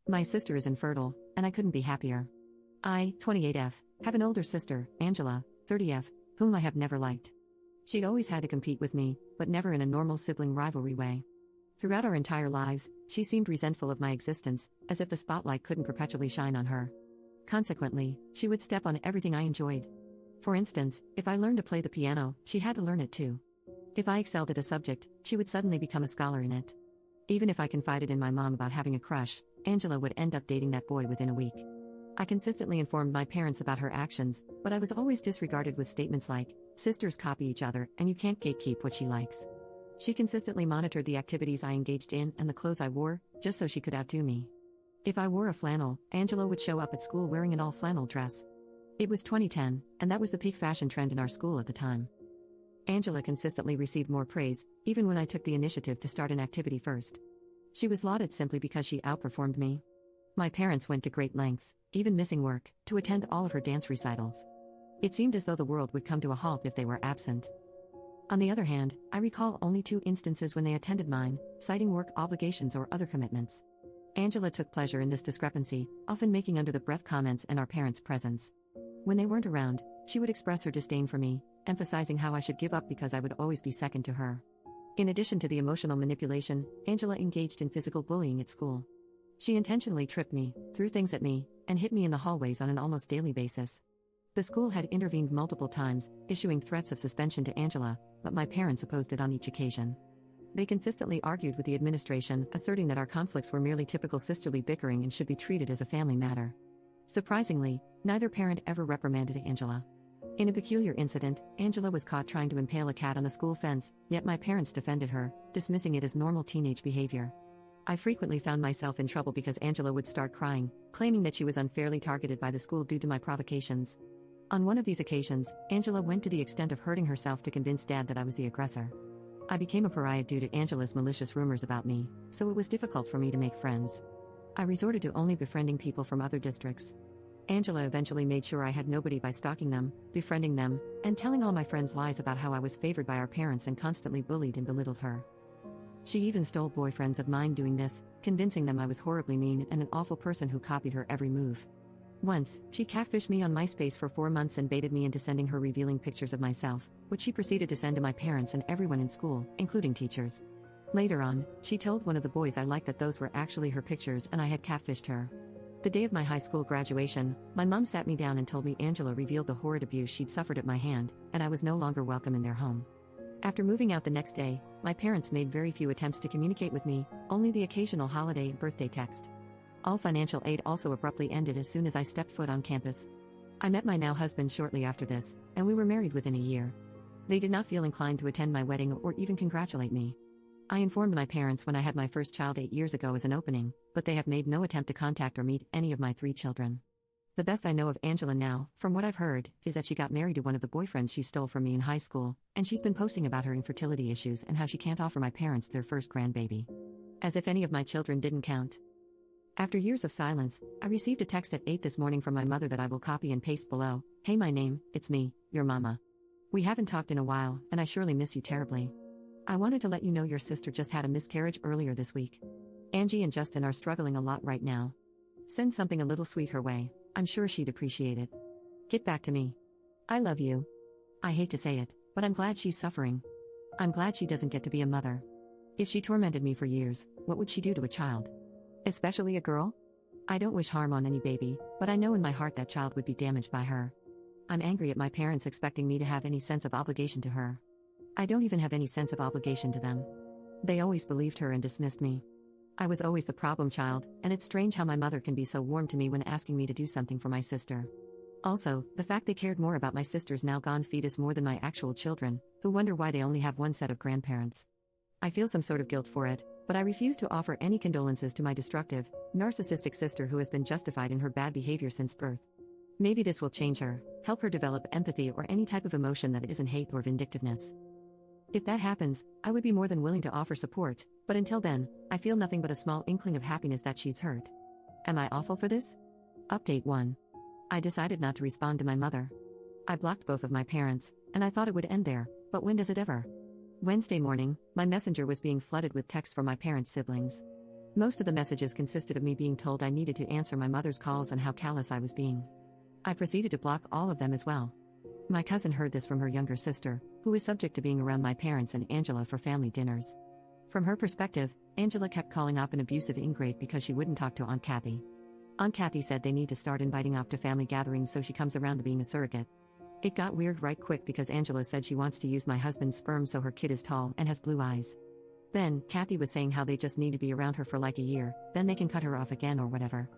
My sister is infertile, and I couldn't be happier. I, 28F, have an older sister, Angela, 30F, whom I have never liked. She'd always had to compete with me, but never in a normal sibling rivalry way. Throughout our entire lives, she seemed resentful of my existence, as if the spotlight couldn't perpetually shine on her. Consequently, she would step on everything I enjoyed. For instance, if I learned to play the piano, she had to learn it too. If I excelled at a subject, she would suddenly become a scholar in it. Even if I confided in my mom about having a crush, Angela would end up dating that boy within a week. I consistently informed my parents about her actions, but I was always disregarded with statements like, "Sisters copy each other, and you can't gatekeep what she likes." She consistently monitored the activities I engaged in and the clothes I wore, just so she could outdo me. If I wore a flannel, Angela would show up at school wearing an all-flannel dress. It was 2010, and that was the peak fashion trend in our school at the time. Angela consistently received more praise, even when I took the initiative to start an activity first. She was lauded simply because she outperformed me. My parents went to great lengths, even missing work, to attend all of her dance recitals. It seemed as though the world would come to a halt if they were absent. On the other hand, I recall only 2 instances when they attended mine, citing work obligations or other commitments. Angela took pleasure in this discrepancy, often making under-the-breath comments in our parents' presence. When they weren't around, she would express her disdain for me, emphasizing how I should give up because I would always be second to her. In addition to the emotional manipulation, Angela engaged in physical bullying at school. She intentionally tripped me, threw things at me, and hit me in the hallways on an almost daily basis. The school had intervened multiple times, issuing threats of suspension to Angela, but my parents opposed it on each occasion. They consistently argued with the administration, asserting that our conflicts were merely typical sisterly bickering and should be treated as a family matter. Surprisingly, neither parent ever reprimanded Angela. In a peculiar incident, Angela was caught trying to impale a cat on the school fence, yet my parents defended her, dismissing it as normal teenage behavior. I frequently found myself in trouble because Angela would start crying, claiming that she was unfairly targeted by the school due to my provocations. On one of these occasions, Angela went to the extent of hurting herself to convince Dad that I was the aggressor. I became a pariah due to Angela's malicious rumors about me, so it was difficult for me to make friends. I resorted to only befriending people from other districts. Angela eventually made sure I had nobody by stalking them, befriending them, and telling all my friends lies about how I was favored by our parents and constantly bullied and belittled her. She even stole boyfriends of mine doing this, convincing them I was horribly mean and an awful person who copied her every move. Once, she catfished me on MySpace for 4 months and baited me into sending her revealing pictures of myself, which she proceeded to send to my parents and everyone in school, including teachers. Later on, she told one of the boys I liked that those were actually her pictures and I had catfished her. The day of my high school graduation, my mom sat me down and told me Angela revealed the horrid abuse she'd suffered at my hand, and I was no longer welcome in their home. After moving out the next day, my parents made very few attempts to communicate with me, only the occasional holiday and birthday text. All financial aid also abruptly ended as soon as I stepped foot on campus. I met my now husband shortly after this, and we were married within a year. They did not feel inclined to attend my wedding or even congratulate me. I informed my parents when I had my first child 8 years ago as an opening, but they have made no attempt to contact or meet any of my 3 children. The best I know of Angela now, from what I've heard, is that she got married to one of the boyfriends she stole from me in high school, and she's been posting about her infertility issues and how she can't offer my parents their first grandbaby. As if any of my children didn't count. After years of silence, I received a text at 8 this morning from my mother that I will copy and paste below. "Hey, my name, it's me, your mama. We haven't talked in a while, and I surely miss you terribly. I wanted to let you know your sister just had a miscarriage earlier this week. Angie and Justin are struggling a lot right now. Send something a little sweet her way, I'm sure she'd appreciate it. Get back to me. I love you." I hate to say it, but I'm glad she's suffering. I'm glad she doesn't get to be a mother. If she tormented me for years, what would she do to a child? Especially a girl? I don't wish harm on any baby, but I know in my heart that child would be damaged by her. I'm angry at my parents expecting me to have any sense of obligation to her. I don't even have any sense of obligation to them. They always believed her and dismissed me. I was always the problem child, and it's strange how my mother can be so warm to me when asking me to do something for my sister. Also, the fact they cared more about my sister's now gone fetus more than my actual children, who wonder why they only have one set of grandparents. I feel some sort of guilt for it, but I refuse to offer any condolences to my destructive, narcissistic sister who has been justified in her bad behavior since birth. Maybe this will change her, help her develop empathy or any type of emotion that isn't hate or vindictiveness. If that happens, I would be more than willing to offer support, but until then, I feel nothing but a small inkling of happiness that she's hurt. Am I awful for this? Update 1. I decided not to respond to my mother. I blocked both of my parents, and I thought it would end there, but when does it ever? Wednesday morning, my messenger was being flooded with texts from my parents' siblings. Most of the messages consisted of me being told I needed to answer my mother's calls and how callous I was being. I proceeded to block all of them as well. My cousin heard this from her younger sister, who is subject to being around my parents and Angela for family dinners. From her perspective, Angela kept calling Op an abusive ingrate because she wouldn't talk to Aunt Kathy. Aunt Kathy said they need to start inviting Op to family gatherings so she comes around to being a surrogate. It got weird right quick because Angela said she wants to use my husband's sperm so her kid is tall and has blue eyes. Then, Kathy was saying how they just need to be around her for like a year, then they can cut her off again or whatever.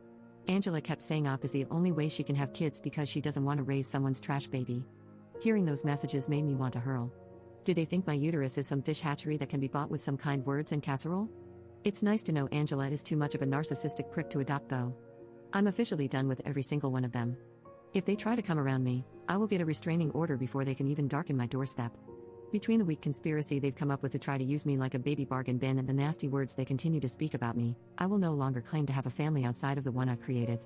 Angela kept saying Op is the only way she can have kids because she doesn't want to raise someone's trash baby. Hearing those messages made me want to hurl. Do they think my uterus is some fish hatchery that can be bought with some kind words and casserole? It's nice to know Angela is too much of a narcissistic prick to adopt though. I'm officially done with every single one of them. If they try to come around me, I will get a restraining order before they can even darken my doorstep. Between the weak conspiracy they've come up with to try to use me like a baby bargain bin and the nasty words they continue to speak about me, I will no longer claim to have a family outside of the one I've created.